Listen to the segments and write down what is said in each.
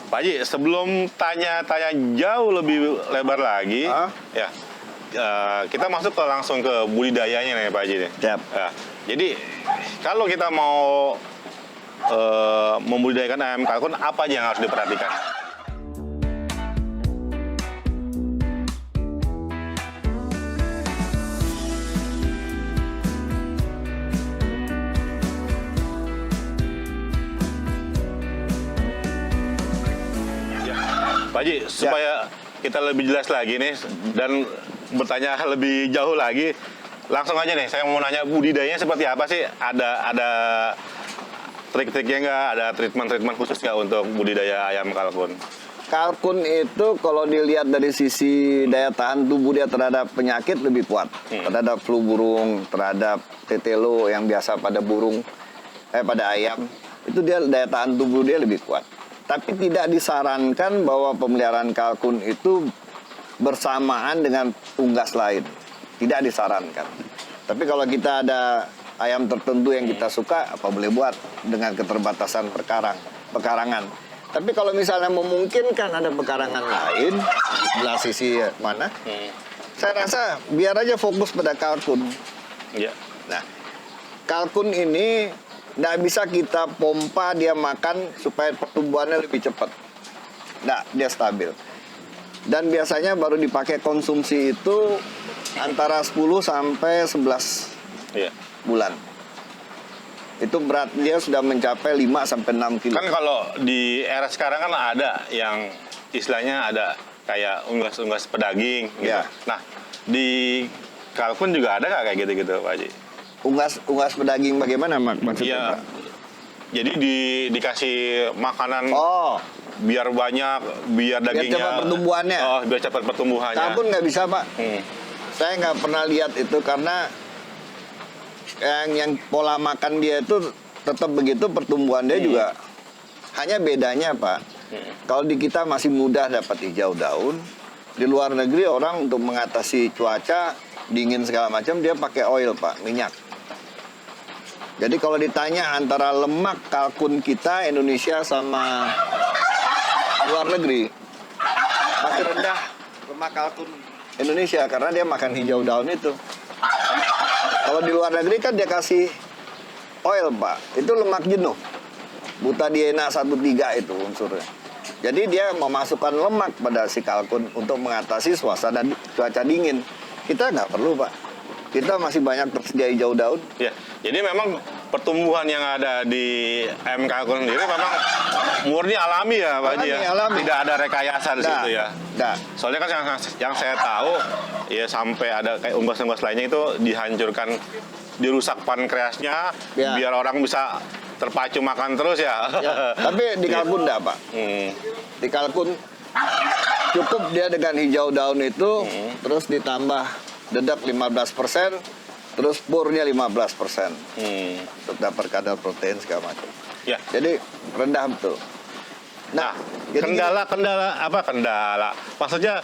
Pak Haji, sebelum tanya-tanya jauh lebih lebar lagi, ya kita masuk langsung ke budidayanya nih Pak Haji nih. Siap. Ya, jadi kalau kita mau membudidayakan ayam kalkun, apa aja yang harus diperhatikan? Pak Haji, supaya kita lebih jelas lagi nih dan bertanya lebih jauh lagi, langsung aja nih saya mau nanya budidayanya seperti apa sih? Ada trik-triknya nggak? Ada treatment-treatment khusus nggak untuk budidaya ayam kalkun? Kalkun itu kalau dilihat dari sisi daya tahan tubuh dia terhadap penyakit lebih kuat. Terhadap flu burung, terhadap tetelo yang biasa pada burung, pada ayam. Itu dia daya tahan tubuh dia lebih kuat. Tapi tidak disarankan bahwa pemeliharaan kalkun itu bersamaan dengan unggas lain. Tidak disarankan. Tapi kalau kita ada ayam tertentu yang kita suka, apa boleh buat dengan keterbatasan pekarangan. Tapi kalau misalnya memungkinkan ada pekarangan lain, di sebelah sisi mana, saya rasa biar aja fokus pada kalkun. Ya. Nah, kalkun ini nggak bisa kita pompa dia makan supaya pertumbuhannya lebih cepat. Nggak, dia stabil. Dan biasanya baru dipakai konsumsi itu antara 10 sampai 11 bulan. Itu berat dia sudah mencapai 5 sampai 6 kilo. Kan kalau di era sekarang kan ada yang istilahnya ada kayak unggas-unggas pedaging gitu. Ya. Nah, di kalkun juga ada nggak kayak gitu-gitu Pak Haji? Unggas pedaging bagaimana maksudnya? Iya. Pak? Jadi dikasih makanan biar banyak, biar dagingnya cepat pertumbuhannya. Oh, biar cepat pertumbuhannya. Kalkun nggak bisa Pak. Saya nggak pernah lihat itu karena yang pola makan dia itu tetap begitu, pertumbuhan dia juga. Hanya bedanya Pak, kalau di kita masih mudah dapat hijau daun, di luar negeri orang untuk mengatasi cuaca dingin segala macam dia pakai oil Pak, minyak. Jadi kalau ditanya antara lemak kalkun kita Indonesia sama luar negeri, masih rendah lemak kalkun Indonesia karena dia makan hijau daun itu. Kalau di luar negeri kan dia kasih oil Pak, itu lemak jenuh. Butadiena 1,3 itu unsurnya. Jadi dia memasukkan lemak pada si kalkun untuk mengatasi suasana cuaca dingin. Kita nggak perlu Pak. Kita masih banyak tersedia hijau daun. Ya, jadi memang pertumbuhan yang ada di ayam kalkun sendiri memang murni alami ya Pak Haji ya? Alami. Tidak ada rekayasa di situ ya? Nggak. Soalnya kan yang saya tahu, ya sampai ada kayak unggas-unggas lainnya itu dihancurkan, dirusak pankreasnya, biar orang bisa terpacu makan terus ya. Tapi di kalkun enggak Pak. Di kalkun cukup dia dengan hijau daun itu, terus ditambah dedap 15%, terus purnya 15%. Untuk dapat kadar protein segala macam. Ya. Jadi rendah betul. Nah, kendala? Maksudnya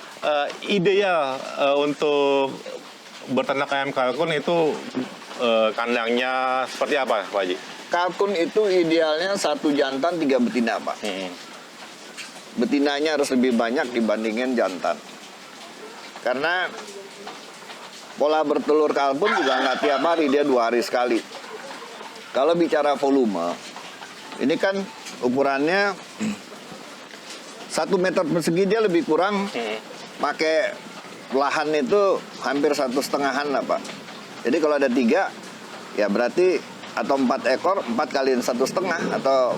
ideal untuk berternak ayam kalkun itu kandangnya seperti apa Pak Haji? Kalkun itu idealnya 1 jantan 3 betina Pak. Betinanya harus lebih banyak dibandingin jantan. Karena pola bertelur kalkun juga nggak tiap hari, dia 2 hari sekali. Kalau bicara volume, ini kan ukurannya 1 meter persegi dia lebih kurang. Pakai lahan itu hampir 1,5-an lah Pak. Jadi kalau ada 3, ya berarti atau 4 ekor, 4 kali 1,5 atau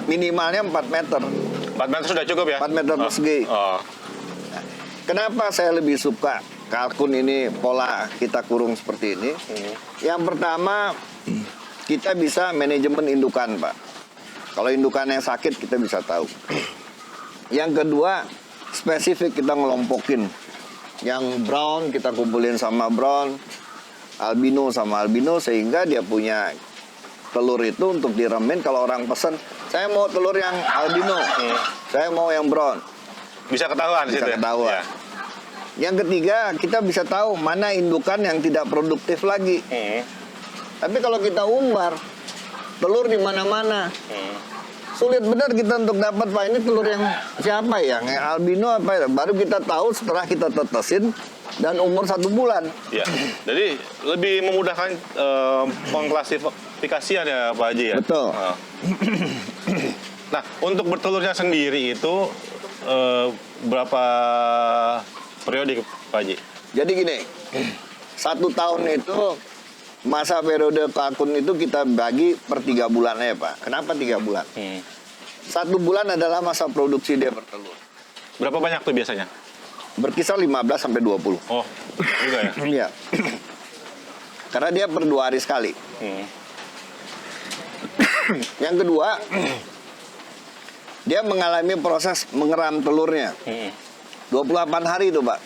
minimalnya 4 meter. 4 meter sudah cukup ya? 4 meter persegi. Nah, kenapa saya lebih suka kalkun ini pola kita kurung seperti ini? Yang pertama, kita bisa manajemen indukan Pak. Kalau indukan yang sakit kita bisa tahu. Yang kedua, spesifik kita ngelompokin. Yang brown kita kumpulin sama brown, albino sama albino, sehingga dia punya telur itu untuk diremin. Kalau orang pesen, saya mau telur yang albino, saya mau yang brown, bisa ketahuan. Bisa ketahuan. Ya. Yang ketiga, kita bisa tahu mana indukan yang tidak produktif lagi. Tapi kalau kita umbar, telur di mana-mana, sulit benar kita untuk dapat Pak ini telur yang siapa ya, yang albino apa ya. Baru kita tahu setelah kita tetesin dan umur 1 bulan. Ya, jadi lebih memudahkan pengklasifikasian ya Pak Haji ya. Betul. Nah, untuk bertelurnya sendiri itu berapa periode Pak Haji? Jadi gini, 1 tahun itu masa periode kalkun itu kita bagi per 3 bulan ya Pak. Kenapa 3 bulan? 1 bulan adalah masa produksi dia bertelur. Berapa banyak tuh biasanya? Berkisar 15 sampai 20. Oh, juga ya? Iya. Karena dia per 2 hari sekali. Yang kedua, dia mengalami proses mengeram telurnya. 28 hari itu Pak.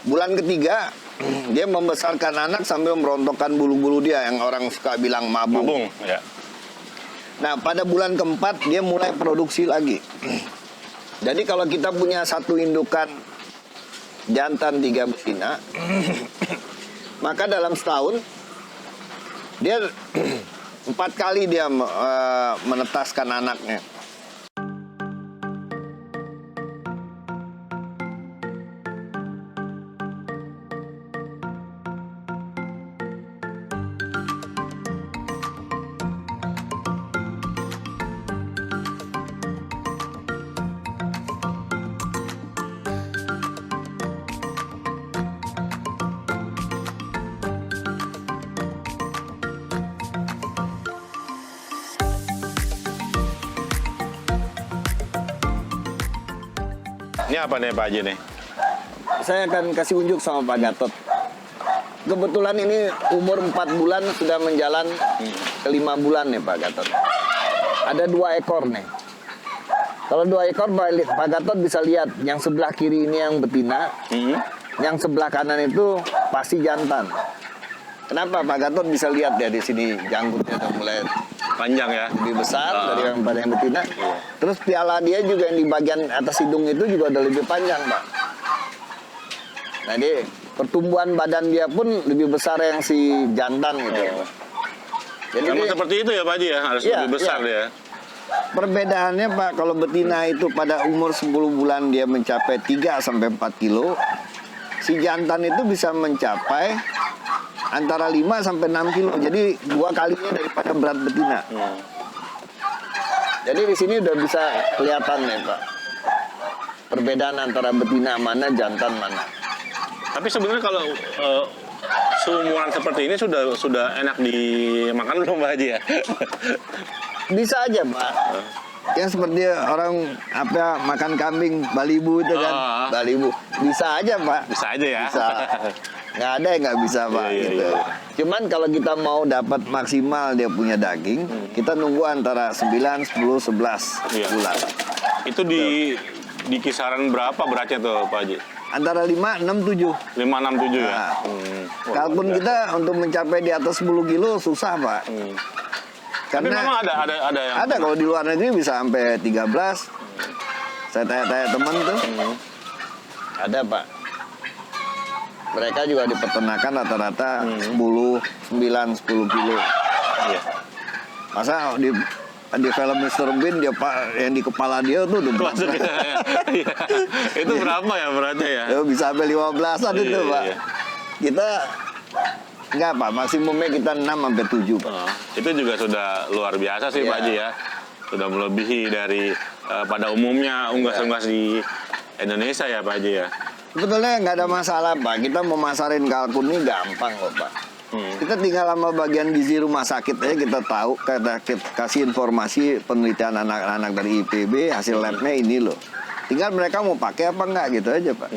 Bulan ketiga, dia membesarkan anak sambil merontokkan bulu-bulu dia yang orang suka bilang mabung. Mabung, ya. Nah, pada bulan keempat dia mulai produksi lagi. Jadi kalau kita punya 1 indukan jantan 3 betina, maka dalam setahun dia 4 kali dia menetaskan anaknya. Ini apa nih Pak Haji nih? Saya akan kasih unjuk sama Pak Gatot. Kebetulan ini umur 4 bulan sudah menjalan ke 5 bulan nih Pak Gatot. Ada 2 ekor nih. Kalau 2 ekor Pak Gatot bisa lihat yang sebelah kiri ini yang betina, yang sebelah kanan itu pasti jantan. Kenapa Pak Gatot bisa lihat ya di sini janggutnya udah mulai Panjang ya? lebih besar dari yang pada yang betina. Terus piala dia juga yang di bagian atas hidung itu juga udah lebih panjang Pak. Nah dia pertumbuhan badan dia pun lebih besar yang si jantan gitu. Jadi Sama dia- seperti itu ya Pak Haji ya? Harus Iya, lebih besar iya. dia. Perbedaannya Pak, kalau betina itu pada umur 10 bulan dia mencapai 3 sampai 4 kilo. Si jantan itu bisa mencapai antara 5 sampai 6 kilo. Jadi 2 kalinya daripada berat betina. Jadi di sini udah bisa kelihatan nih Pak. Perbedaan antara betina mana, jantan mana. Tapi sebenarnya kalau seumuran seperti ini sudah enak dimakan belum Pak Haji ya? Bisa aja Pak. Yang seperti orang apa makan kambing balibu itu kan. Ah. Balibu. Bisa aja Pak. Bisa aja ya? Bisa. Nggak ada yang nggak bisa Pak. Iya, Gitu. iya. Cuman kalau kita mau dapat maksimal dia punya daging, kita nunggu antara 9, 10, 11 Iya. bulan. Itu di kisaran berapa beratnya tuh Pak Haji? Antara 5, 6, 7. 5, 6, 7 ya? Nah, Wah, Kalkun luar biasa. kita untuk mencapai di atas 10 kilo susah Pak. Tapi memang ada yang ada kalau di luar negeri bisa sampai 13. Saya tanya-tanya teman tuh. Ada Pak. Mereka juga di peternakan rata-rata 10, 9, 10 kilo. Iya. Masa di film Mr. Bean dia Pak yang di kepala dia tuh udah Masuk ya. Iya. Itu berapa ya beratnya ya? ya, bisa sampai 15-an itu Iya, Pak. iya. Kita enggak Pak, maksimumnya kita 6 sampai 7 Pak. Oh, itu juga sudah luar biasa sih Iya. Pak Haji ya. Sudah melebihi dari pada umumnya unggas-unggas di Indonesia ya Pak Haji ya. Sebetulnya nggak ada masalah Pak. Kita memasarin kalkun ini gampang kok Pak. Kita tinggal sama bagian gizi rumah sakit aja kita tahu, kita kasih informasi penelitian anak-anak dari IPB, hasil labnya ini loh. Tinggal mereka mau pakai apa enggak gitu aja Pak.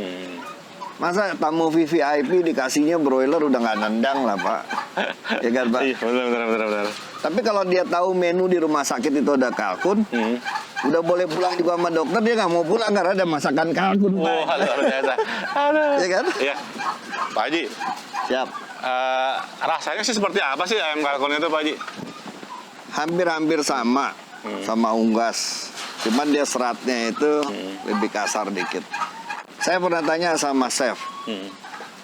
Masa tamu VVIP dikasihnya broiler udah nggak nendang lah Pak. Ya kan Pak. Iya, benar. Tapi kalau dia tahu menu di rumah sakit itu ada kalkun, udah boleh pulang juga sama dokter, dia nggak mau pulang karena ada masakan kalkun Pak. Wah, luar biasa. Aduh. Ya kan? Iya. Pak Haji, Siap. rasanya sih seperti apa sih ayam kalkun itu Pak Haji? Hampir-hampir sama sama unggas. Cuman dia seratnya itu lebih kasar dikit. Saya pernah tanya sama chef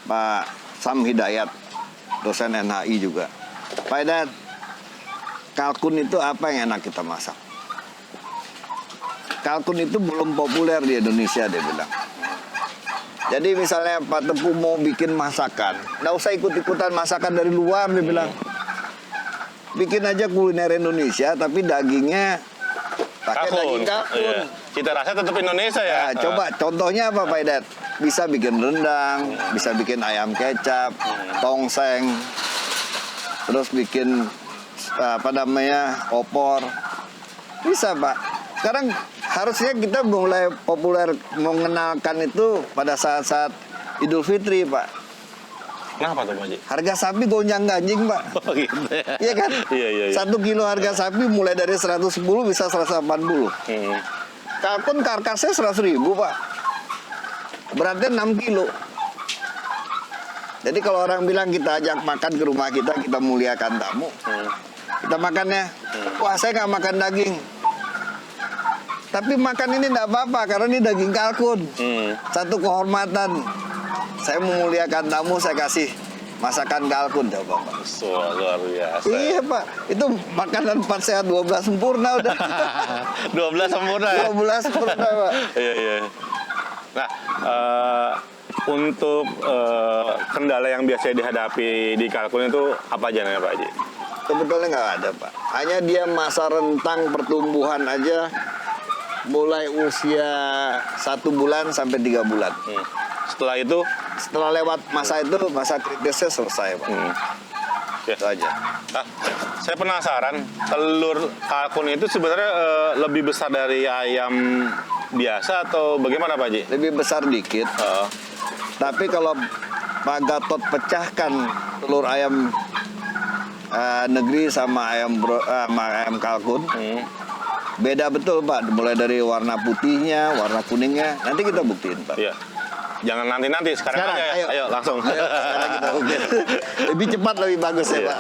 Pak Sam Hidayat, dosen NHI juga. Pak Hidayat, kalkun itu apa yang enak kita masak. Kalkun itu belum populer di Indonesia, dia bilang. Jadi misalnya Pak Tepu mau bikin masakan, nggak usah ikut-ikutan masakan dari luar, dia bilang. Bikin aja kuliner Indonesia, tapi dagingnya pakai daging kalkun. Iya. Cita rasa tetap Indonesia ya. Nah, coba contohnya apa Pak Idat? Bisa bikin rendang, bisa bikin ayam kecap, tongseng, terus bikin apa namanya opor, bisa Pak. Sekarang harusnya kita mulai populer mengenalkan itu pada saat-saat Idul Fitri Pak. Kenapa tuh Pak Haji? Harga sapi gonjang-ganjing Pak. Oh gitu ya. Iya kan? Iya. 1 kilo harga sapi mulai dari 110 bisa 180. Kalkun karkasnya 100.000 Pak. Berarti 6 kilo. Jadi kalau orang bilang kita ajak makan ke rumah kita muliakan tamu. Kita makannya, wah saya nggak makan daging. Tapi makan ini nggak apa-apa karena ini daging kalkun. Satu kehormatan. Saya memuliakan tamu, saya kasih masakan kalkun coba Pak. Luar biasa. Iya Pak, itu makanan 4 sehat 12 sempurna udah. 12 sempurna ya? 12 sempurna Pak. Iya. Nah, untuk kendala yang biasa dihadapi di kalkun itu apa aja nih Pak Haji? Sebetulnya nggak ada Pak. Hanya dia masa rentang pertumbuhan aja mulai usia 1 bulan sampai 3 bulan. Setelah itu? Setelah lewat masa itu, masa kritisnya selesai Pak. Ya. Itu aja. Nah, saya penasaran, telur kalkun itu sebenarnya lebih besar dari ayam biasa atau bagaimana Pak Haji? Lebih besar dikit. Tapi kalau Pak Gatot pecahkan telur ayam negeri sama ayam kalkun, beda betul Pak. Mulai dari warna putihnya, warna kuningnya. Nanti kita buktiin Pak. Iya. Jangan nanti-nanti, sekarang aja ya. Ayo langsung. Sekarang kita buktiin. Lebih cepat, lebih bagus ya Pak.